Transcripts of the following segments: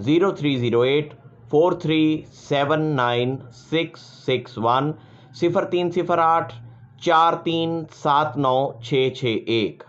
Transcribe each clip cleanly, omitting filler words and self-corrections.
0308 4379 661 0308 4379 661।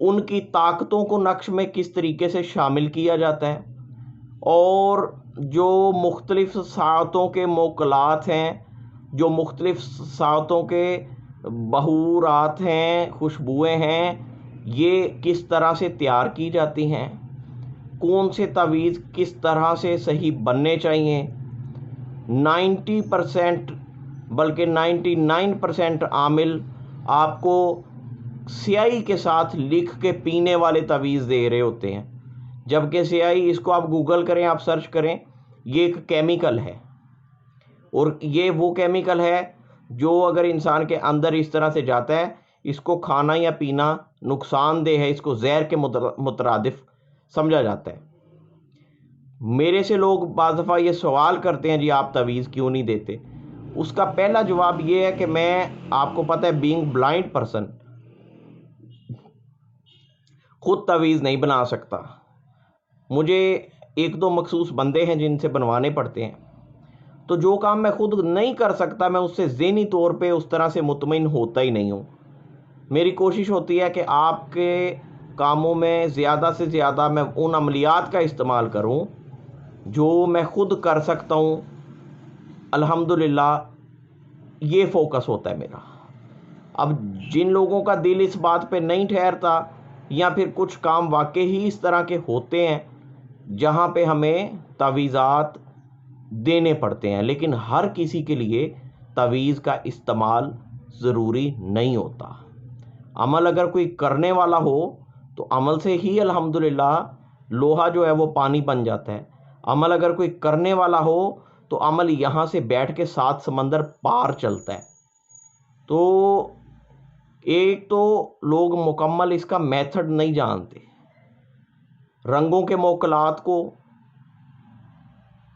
ان کی طاقتوں کو نقش میں کس طریقے سے شامل کیا جاتا ہے، اور جو مختلف ساعتوں کے موکلات ہیں، جو مختلف ساعتوں کے بہورات ہیں، خوشبوئیں ہیں، یہ کس طرح سے تیار کی جاتی ہیں، کون سے تعویذ کس طرح سے صحیح بننے چاہیے۔ 90% بلکہ 99% عامل آپ کو سیاہی کے ساتھ لکھ کے پینے والے تعویذ دے رہے ہوتے ہیں، جبکہ سیاہی، اس کو آپ گوگل کریں، آپ سرچ کریں، یہ ایک کیمیکل ہے، اور یہ وہ کیمیکل ہے جو اگر انسان کے اندر اس طرح سے جاتا ہے، اس کو کھانا یا پینا نقصان دہ ہے، اس کو زہر کے مترادف سمجھا جاتا ہے۔ میرے سے لوگ بعض دفعہ یہ سوال کرتے ہیں، جی آپ تعویذ کیوں نہیں دیتے؟ اس کا پہلا جواب یہ ہے کہ میں، آپ کو پتہ ہے، بینگ بلائنڈ پرسن، خود تعویذ نہیں بنا سکتا، مجھے ایک دو مخصوص بندے ہیں جن سے بنوانے پڑتے ہیں، تو جو کام میں خود نہیں کر سکتا، میں اس سے ذہنی طور پہ اس طرح سے مطمئن ہوتا ہی نہیں ہوں۔ میری کوشش ہوتی ہے کہ آپ کے کاموں میں زیادہ سے زیادہ میں ان عملیات کا استعمال کروں جو میں خود کر سکتا ہوں۔ الحمدللہ یہ فوکس ہوتا ہے میرا۔ اب جن لوگوں کا دل اس بات پہ نہیں ٹھہرتا، یا پھر کچھ کام واقعی ہی اس طرح کے ہوتے ہیں جہاں پہ ہمیں تعویذات دینے پڑتے ہیں، لیکن ہر کسی کے لیے تعویذ کا استعمال ضروری نہیں ہوتا۔ عمل اگر کوئی کرنے والا ہو تو عمل سے ہی الحمدللہ لوہا جو ہے وہ پانی بن جاتا ہے۔ عمل اگر کوئی کرنے والا ہو تو عمل یہاں سے بیٹھ کے 7 سمندر پار چلتا ہے۔ تو ایک تو لوگ مکمل اس کا میتھڈ نہیں جانتے، رنگوں کے موکلات کو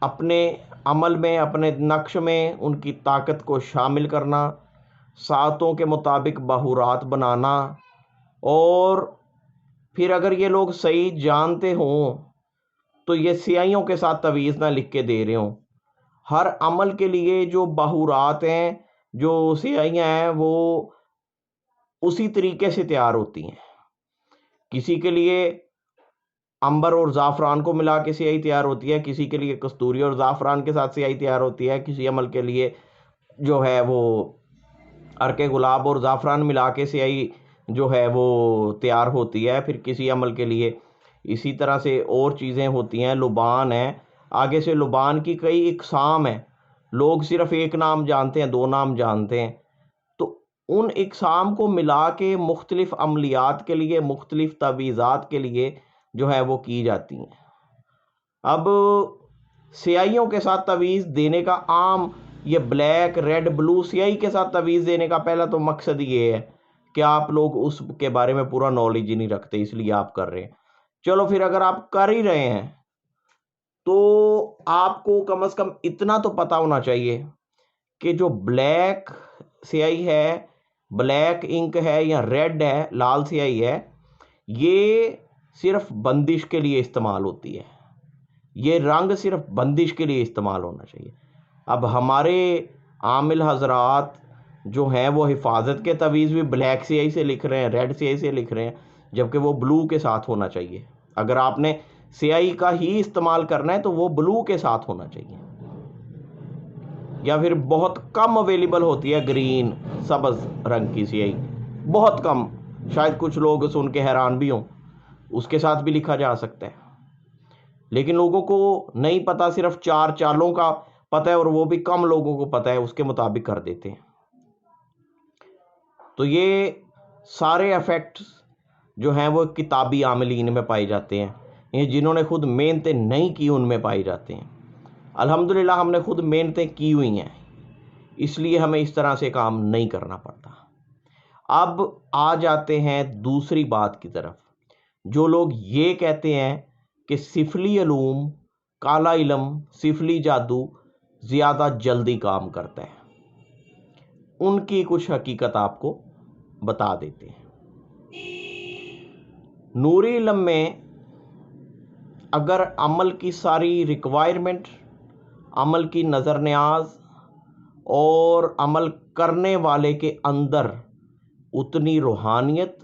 اپنے عمل میں، اپنے نقش میں ان کی طاقت کو شامل کرنا، ساعتوں کے مطابق بہورات بنانا، اور پھر اگر یہ لوگ صحیح جانتے ہوں تو یہ سیاہیوں کے ساتھ تعویذ نہ لکھ کے دے رہے ہوں۔ ہر عمل کے لیے جو بہورات ہیں، جو سیاہیاں ہیں، وہ اسی طریقے سے تیار ہوتی ہیں۔ کسی کے لیے عنبر اور زعفران کو ملا کے سیاہی تیار ہوتی ہے، کسی کے لیے کستوری اور زعفران کے ساتھ سیاہی تیار ہوتی ہے، کسی عمل کے لیے جو ہے وہ عرق گلاب اور زعفران ملا کے سیاہی جو ہے وہ تیار ہوتی ہے، پھر کسی عمل کے لیے اسی طرح سے اور چیزیں ہوتی ہیں، لبان ہیں، آگے سے لبان کی کئی اقسام ہیں، لوگ صرف ایک نام جانتے ہیں، 2 نام جانتے ہیں، تو ان اقسام کو ملا کے مختلف عملیات کے لیے، مختلف تعویذات کے لیے جو ہے وہ کی جاتی ہیں۔ اب سیاہیوں کے ساتھ تعویذ دینے کا عام، یہ بلیک، ریڈ، بلو سیاہی کے ساتھ تعویذ دینے کا پہلا تو مقصد یہ ہے کہ آپ لوگ اس کے بارے میں پورا نالج ہی نہیں رکھتے، اس لیے آپ کر رہے ہیں۔ چلو پھر اگر آپ کر ہی رہے ہیں تو آپ کو کم از کم اتنا تو پتہ ہونا چاہیے کہ جو بلیک سیاہی ہے، بلیک انک ہے، یا ریڈ ہے، لال سیاہی ہے، یہ صرف بندش کے لیے استعمال ہوتی ہے، یہ رنگ صرف بندش کے لیے استعمال ہونا چاہیے۔ اب ہمارے عامل حضرات جو ہیں وہ حفاظت کے تعویذ بھی بلیک سیاہی سے لکھ رہے ہیں، ریڈ سیاہی سے لکھ رہے ہیں، جبکہ وہ بلو کے ساتھ ہونا چاہیے۔ اگر آپ نے سیاہی کا ہی استعمال کرنا ہے تو وہ بلو کے ساتھ ہونا چاہیے، یا پھر بہت کم اویلیبل ہوتی ہے گرین، سبز رنگ کی سیاہی، بہت کم، شاید کچھ لوگ سن کے حیران بھی ہوں، اس کے ساتھ بھی لکھا جا سکتا ہے، لیکن لوگوں کو نہیں پتہ، صرف 4 چالوں کا پتہ ہے، اور وہ بھی کم لوگوں کو پتہ ہے، اس کے مطابق کر دیتے ہیں۔ تو یہ سارے ایفیکٹس جو ہیں وہ کتابی عاملین میں پائے جاتے ہیں، یہ جنہوں نے خود محنتیں نہیں کی ان میں پائے جاتے ہیں۔ الحمدللہ ہم نے خود محنتیں کی ہوئی ہیں، اس لیے ہمیں اس طرح سے کام نہیں کرنا پڑتا۔ اب آ جاتے ہیں دوسری بات کی طرف، جو لوگ یہ کہتے ہیں کہ سفلی علوم، کالا علم، سفلی جادو زیادہ جلدی کام کرتا ہے، ان کی کچھ حقیقت آپ کو بتا دیتے ہیں۔ نوری علم میں اگر عمل کی ساری ریکوائرمنٹ، عمل کی نظر نیاز اور عمل کرنے والے کے اندر اتنی روحانیت،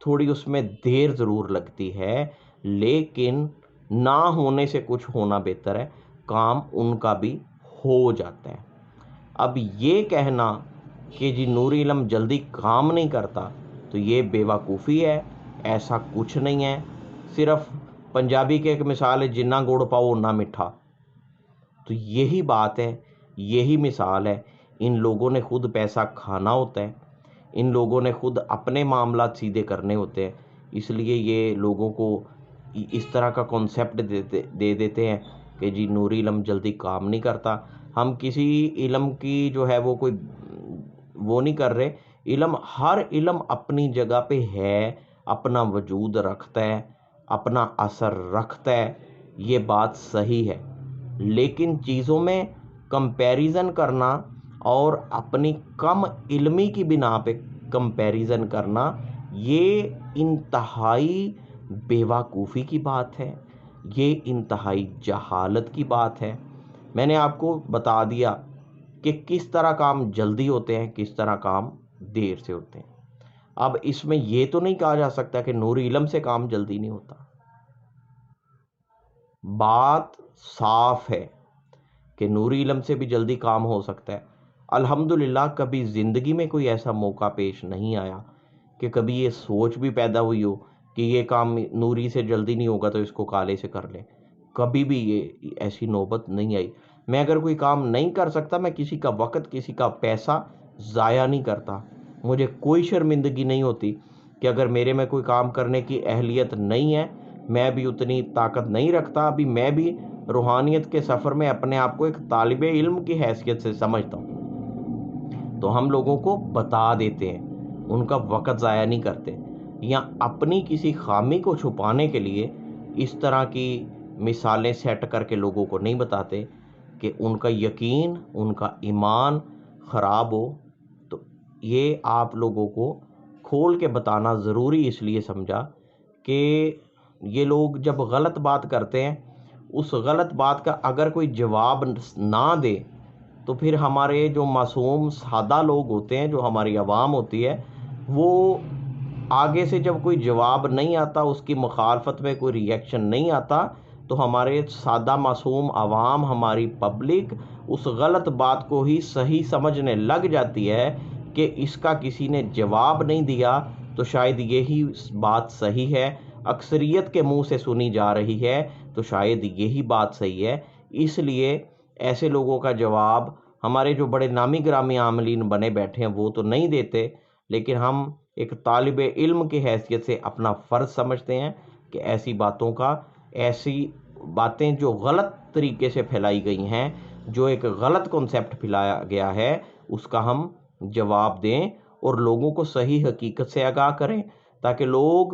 تھوڑی اس میں دیر ضرور لگتی ہے، لیکن نہ ہونے سے کچھ ہونا بہتر ہے، کام ان کا بھی ہو جاتا ہے۔ اب یہ کہنا کہ جی نور علم جلدی کام نہیں کرتا تو یہ بے وقوفی ہے، ایسا کچھ نہیں ہے۔ صرف پنجابی کی ایک مثال ہے، جنا گڑ پاؤ نہ میٹھا، تو یہی بات ہے، یہی مثال ہے۔ ان لوگوں نے خود پیسہ کھانا ہوتا ہے، ان لوگوں نے خود اپنے معاملات سیدھے کرنے ہوتے ہیں، اس لیے یہ لوگوں کو اس طرح کا کانسیپٹ دے دیتے ہیں کہ جی نور علم جلدی کام نہیں کرتا۔ ہم کسی علم کی جو ہے وہ کوئی وہ نہیں کر رہے، ہر علم اپنی جگہ پہ ہے، اپنا وجود رکھتا ہے، اپنا اثر رکھتا ہے، یہ بات صحیح ہے، لیکن چیزوں میں کمپیریزن کرنا اور اپنی کم علمی کی بنا پہ کمپیریزن کرنا، یہ انتہائی بیوقوفی کی بات ہے، یہ انتہائی جہالت کی بات ہے۔ میں نے آپ کو بتا دیا کہ کس طرح کام جلدی ہوتے ہیں، کس طرح کام دیر سے ہوتے ہیں۔ اب اس میں یہ تو نہیں کہا جا سکتا کہ نور علم سے کام جلدی نہیں ہوتا۔ بات صاف ہے کہ نور علم سے بھی جلدی کام ہو سکتا ہے۔ الحمدللہ کبھی زندگی میں کوئی ایسا موقع پیش نہیں آیا کہ کبھی یہ سوچ بھی پیدا ہوئی ہو کہ یہ کام نوری سے جلدی نہیں ہوگا تو اس کو کالے سے کر لیں، کبھی بھی یہ ایسی نوبت نہیں آئی۔ میں اگر کوئی کام نہیں کر سکتا، میں کسی کا وقت، کسی کا پیسہ ضائع نہیں کرتا، مجھے کوئی شرمندگی نہیں ہوتی کہ اگر میرے میں کوئی کام کرنے کی اہلیت نہیں ہے، میں بھی اتنی طاقت نہیں رکھتا، ابھی میں بھی روحانیت کے سفر میں اپنے آپ کو ایک طالب علم کی حیثیت سے سمجھتا ہوں، تو ہم لوگوں کو بتا دیتے ہیں، ان کا وقت ضائع نہیں کرتے، یا اپنی کسی خامی کو چھپانے کے لیے اس طرح کی مثالیں سیٹ کر کے لوگوں کو نہیں بتاتے کہ ان کا یقین، ان کا ایمان خراب ہو۔ تو یہ آپ لوگوں کو کھول کے بتانا ضروری اس لیے سمجھا کہ یہ لوگ جب غلط بات کرتے ہیں، اس غلط بات کا اگر کوئی جواب نہ دے تو پھر ہمارے جو معصوم سادہ لوگ ہوتے ہیں، جو ہماری عوام ہوتی ہے، وہ آگے سے جب کوئی جواب نہیں آتا، اس کی مخالفت میں کوئی ری ایکشن نہیں آتا، تو ہمارے سادہ معصوم عوام، ہماری پبلک اس غلط بات کو ہی صحیح سمجھنے لگ جاتی ہے کہ اس کا کسی نے جواب نہیں دیا تو شاید یہی بات صحیح ہے، اکثریت کے منہ سے سنی جا رہی ہے تو شاید یہی بات صحیح ہے۔ اس لیے ایسے لوگوں کا جواب ہمارے جو بڑے نامی گرامی عاملین بنے بیٹھے ہیں وہ تو نہیں دیتے، لیکن ہم ایک طالب علم کی حیثیت سے اپنا فرض سمجھتے ہیں کہ ایسی باتیں جو غلط طریقے سے پھیلائی گئی ہیں، جو ایک غلط کنسیپٹ پھیلایا گیا ہے، اس کا ہم جواب دیں اور لوگوں کو صحیح حقیقت سے آگاہ کریں، تاکہ لوگ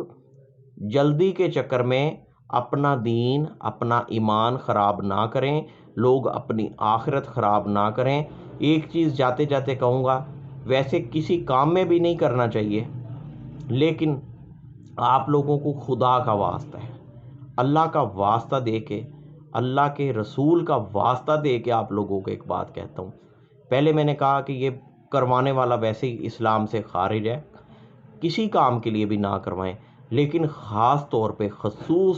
جلدی کے چکر میں اپنا دین، اپنا ایمان خراب نہ کریں، لوگ اپنی آخرت خراب نہ کریں۔ ایک چیز جاتے جاتے کہوں گا، ویسے کسی کام میں بھی نہیں کرنا چاہیے، لیکن آپ لوگوں کو خدا کا واسطہ ہے، اللہ کا واسطہ دے کے، اللہ کے رسول کا واسطہ دے کے آپ لوگوں کو ایک بات کہتا ہوں۔ پہلے میں نے کہا کہ یہ کروانے والا ویسے ہی اسلام سے خارج ہے، کسی کام کے لیے بھی نہ کروائیں، لیکن خاص طور پہ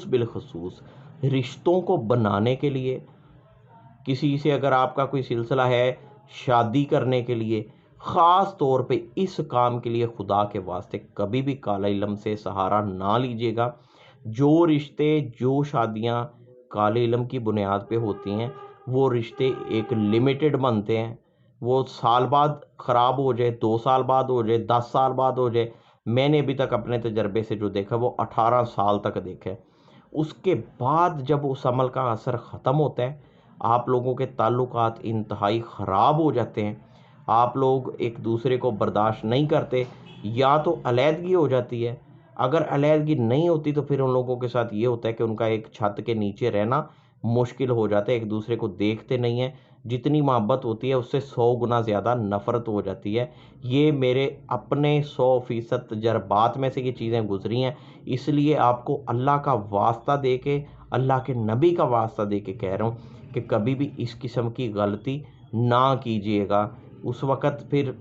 بالخصوص رشتوں کو بنانے کے لیے، کسی سے اگر آپ کا کوئی سلسلہ ہے شادی کرنے کے لیے، خاص طور پہ اس کام کے لیے خدا کے واسطے کبھی بھی کالے علم سے سہارا نہ لیجیے گا۔ جو رشتے، جو شادیاں کالے علم کی بنیاد پہ ہوتی ہیں، وہ رشتے ایک لیمیٹڈ بنتے ہیں، وہ سال بعد خراب ہو جائے، 2 سال بعد ہو جائے، 10 سال بعد ہو جائے۔ میں نے ابھی تک اپنے تجربے سے جو دیکھا وہ 18 سال تک دیکھا ہے۔ اس کے بعد جب اس عمل کا اثر ختم ہوتا ہے، آپ لوگوں کے تعلقات انتہائی خراب ہو جاتے ہیں، آپ لوگ ایک دوسرے کو برداشت نہیں کرتے، یا تو علیحدگی ہو جاتی ہے۔ اگر علیحدگی نہیں ہوتی تو پھر ان لوگوں کے ساتھ یہ ہوتا ہے کہ ان کا ایک چھت کے نیچے رہنا مشکل ہو جاتا ہے، ایک دوسرے کو دیکھتے نہیں ہیں، جتنی محبت ہوتی ہے اس سے 100 گنا زیادہ نفرت ہو جاتی ہے۔ یہ میرے اپنے 100% تجربات میں سے یہ چیزیں گزری ہیں، اس لیے آپ کو اللہ کا واسطہ دے کے، اللہ کے نبی کا واسطہ دے کے کہہ رہا ہوں کہ کبھی بھی اس قسم کی غلطی نہ کیجیے گا، اس وقت پھر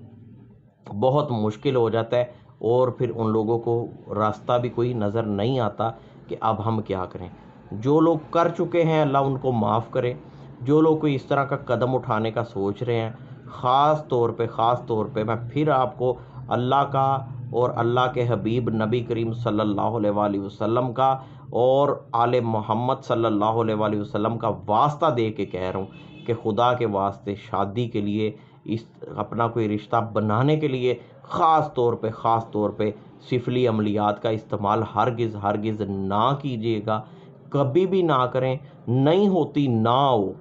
بہت مشکل ہو جاتا ہے اور پھر ان لوگوں کو راستہ بھی کوئی نظر نہیں آتا کہ اب ہم کیا کریں۔ جو لوگ کر چکے ہیں اللہ ان کو معاف کرے، جو لوگ کوئی اس طرح کا قدم اٹھانے کا سوچ رہے ہیں، خاص طور پہ میں پھر آپ کو اللہ کا اور اللہ کے حبیب نبی کریم صلی اللہ علیہ وآلہ وسلم کا اور آل محمد صلی اللہ علیہ وآلہ وسلم کا واسطہ دے کے کہہ رہا ہوں کہ خدا کے واسطے شادی کے لیے، اس اپنا کوئی رشتہ بنانے کے لیے خاص طور پہ سفلی عملیات کا استعمال ہرگز نہ کیجیے گا، کبھی بھی نہ کریں۔ نہیں ہوتی نہ ہو،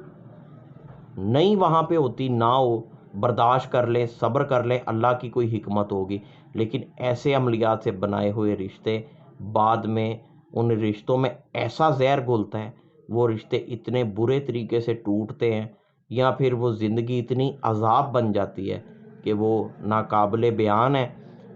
نہیں وہاں پہ ہوتی نہ ہو، برداشت کر لیں، صبر کر لیں، اللہ کی کوئی حکمت ہوگی۔ لیکن ایسے عملیات سے بنائے ہوئے رشتے بعد میں ان رشتوں میں ایسا زہر گھلتا ہے، وہ رشتے اتنے برے طریقے سے ٹوٹتے ہیں، یا پھر وہ زندگی اتنی عذاب بن جاتی ہے کہ وہ ناقابل بیان ہے۔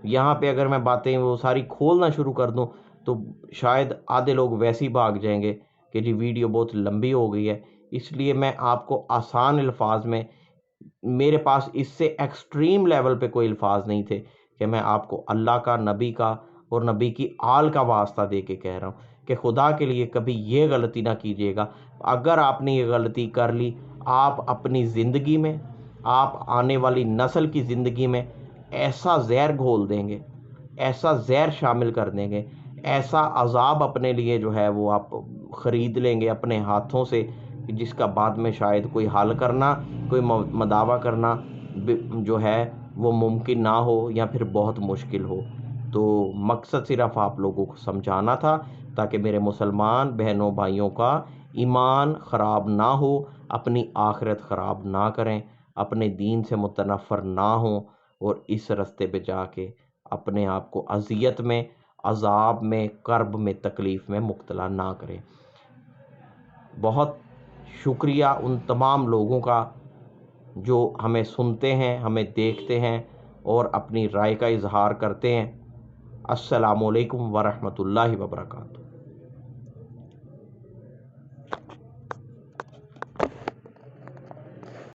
یہاں پہ اگر میں باتیں وہ ساری کھولنا شروع کر دوں تو شاید آدھے لوگ ویسے ہی بھاگ جائیں گے کہ جی ویڈیو بہت لمبی ہو گئی ہے۔ اس لیے میں آپ کو آسان الفاظ میں، میرے پاس اس سے ایکسٹریم لیول پہ کوئی الفاظ نہیں تھے کہ میں آپ کو اللہ کا، نبی کا اور نبی کی آل کا واسطہ دے کے کہہ رہا ہوں کہ خدا کے لیے کبھی یہ غلطی نہ کیجیے گا۔ اگر آپ نے یہ غلطی کر لی، آپ اپنی زندگی میں، آپ آنے والی نسل کی زندگی میں ایسا زہر گھول دیں گے، ایسا زہر شامل کر دیں گے، ایسا عذاب اپنے لیے جو ہے وہ آپ خرید لیں گے اپنے ہاتھوں سے، جس کا بعد میں شاید کوئی حل کرنا، کوئی مداوع کرنا جو ہے وہ ممکن نہ ہو یا پھر بہت مشکل ہو۔ تو مقصد صرف آپ لوگوں کو سمجھانا تھا تاکہ میرے مسلمان بہنوں بھائیوں کا ایمان خراب نہ ہو، اپنی آخرت خراب نہ کریں، اپنے دین سے متنفر نہ ہوں، اور اس رستے پہ جا کے اپنے آپ کو اذیت میں، عذاب میں، کرب میں، تکلیف میں مبتلا نہ کریں۔ بہت شکریہ ان تمام لوگوں کا جو ہمیں سنتے ہیں، ہمیں دیکھتے ہیں اور اپنی رائے کا اظہار کرتے ہیں۔ السلام علیکم ورحمۃ اللہ وبرکاتہ۔